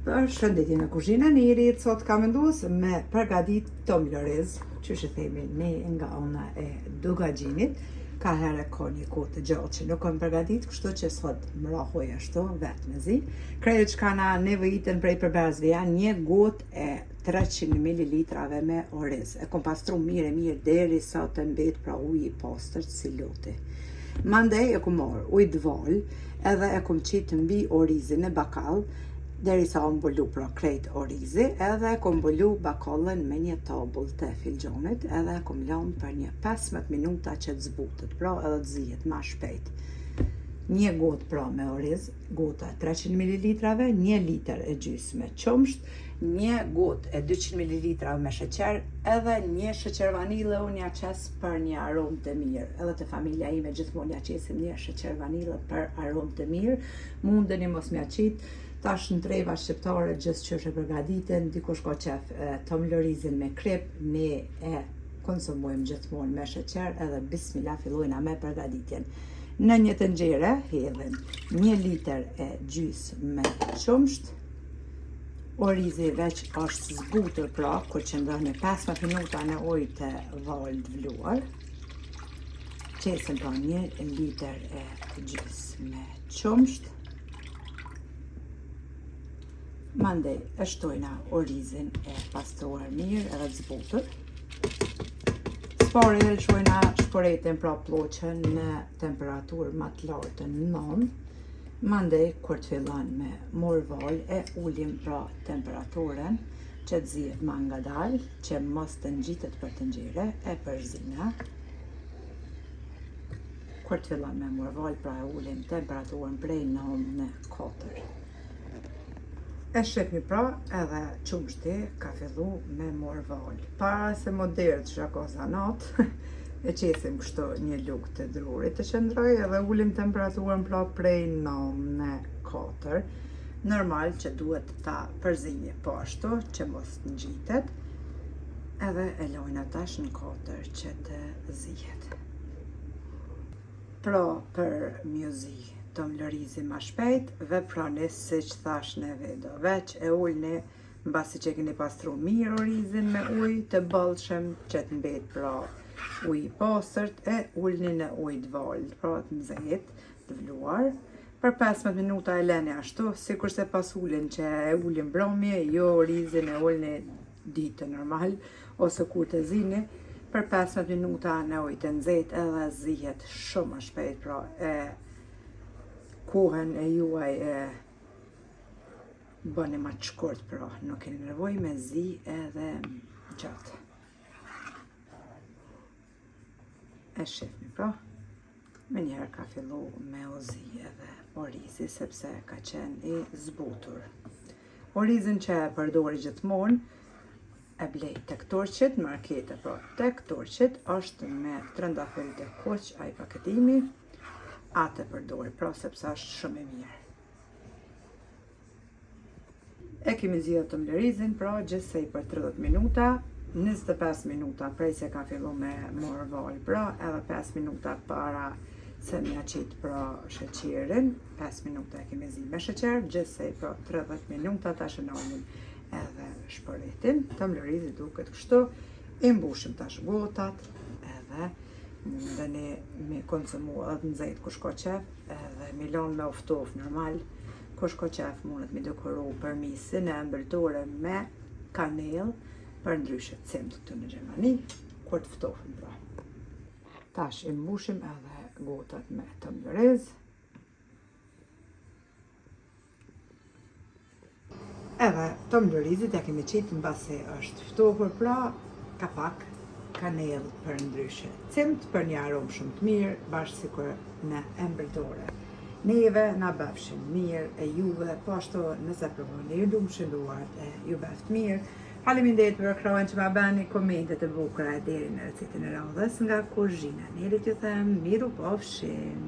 Përshëndetje në kuzhinën e Irit, sot kam vendosur me përgatit tom loriz, që themi ne nga ona e Dugagjinit, ka herë ka një kohë të gjatë që nuk kam përgatit, kështu që sot më rahoj ashtu vetë me zi. Krejt që ka na nevojitën prej përberzve janë një gotë e 300 ml me oriz. E kom pastru mirë deri sa të mbet pra ujë i pastër si loti. Mandej e kom marrë ujë dval, edhe e kom qitë mbi orizin e bakall, deri sa mbulu pra krejt orizi, edhe e kom mbulu bakallën me një tabull të filxonit, edhe e kom lanë për një 15 minuta që të zbutet, pra edhe të zihet ma shpejt. Një gotë pra me oriz, gota 300 ml, 1 litër e gjysmë me qumsht, një gotë e 200 ml me sheqer, edhe një sheqer vanile unë ja qes për një aromë të mirë. Edhe të familja ime gjithmonë ja qesim një sheqer vanile për aromë të mirë, mundeni mos m'ja qitë. Tash në treva shqiptare gjithë që është e përgatiten, dikush ka qef tom lorizin me krip, ne e konsumojmë gjithmonë me sheqer, edhe bismillah fillojna me përgatitjen. Në një tenxhere hedhim 1 litër e gjysmë me qumsht, orizi veç është zbutur pra, kur qëndroni 15 minuta në ujë të val të vluar, qesim pra 1 litër e gjysmë me qumsht, mandej e shtojna orizin e pastruar mirë edhe të zbutur. Spari e lëshojna shporetin pra ploqën në temperaturë më të lartë në 9. Mandej kur të fillon me morë val e ulim pra temperaturën që të zihet ma ngadalë, që mos të ngjitet për tenxhere, e përzina. Kur të fillon me morë val pra e ulim temperaturën prej 9 në 4. E shqipni pra edhe qumshti ka fillu me morë val. Para se më derë të shako zanat, e qesim kështu një lugë të drurit të qëndroj edhe ulim temperaturën pra prej 9 në 4. Normal që duhet ta përzinje po ashtu që mos të ngjitet, edhe e lojna tash në 4 që të zihet. Pra për mjuzi tom lorizin ma shpejt, veproni si që thash në video, veç e ullni mbasi që keni pastru mirë orizin me ujë të bollshëm që të mbet pra ujë i pastërt, e ullni në ujë të val, pra të nxehtë, të vluar. Për 15 minuta e leni ashtu, sikur se pas ullin që e ullin bromje, jo orizin e ullni ditë normal, ose kur të zini, për 15 minuta në ujë të nxehtë edhe zihet shumë më shpejt, pra kohën e juaj bëni ma të shkurt, pra nuk keni nevojë me zi edhe gjatë. E shifni pra, me njerë ka fillu me o zi edhe orizi, sepse ka qenë i zbutur. Orizin që e përdori gjithmonë, e blej tek Torçit, markete pra tek Torçit, është me trëndafil të kuq, a i paketimi, atë përdori, pra sepse është shumë i mirë. E kemi zgjidhur tom lorizin, pra gjithsej për 30 minuta, 25 minuta prej se ka fillu me morë val, pra edhe 5 minuta para se m'ja qitë pra sheqerin, 5 minuta e kemi zi me sheqer, gjithsej pra 30 minuta ta shënonim edhe shporetin. Tom lorizi duket kështu, i mbushim tash gotat, edhe mundeni me konsumu edhe të nxehtë kush ka qef, edhe me lanë me oftof normal, kush ka qef mundet me dekoru për misin e ëmbëltore me kanel, për ndryshe cimt këtu në Gjermani, kur të ftofën pra. Tash i mbushim edhe gotat me tom loriz. Edhe tom lorizit e kemi qitë mbasi është ftofur, pra ka pak kanel për ndryshe cimt, për një aromë shumë të mirë, bashkë sikur në ëmbëltore. Neve na bëfshin mirë, e juve, po ashtu nëse provoni ju lumshin duart e ju bëft mirë. Faleminderit për ekranin që ma bëni komentet e bukura deri në recetën e radhës nga kuzhina. Neri t'ju them, miru pofshim.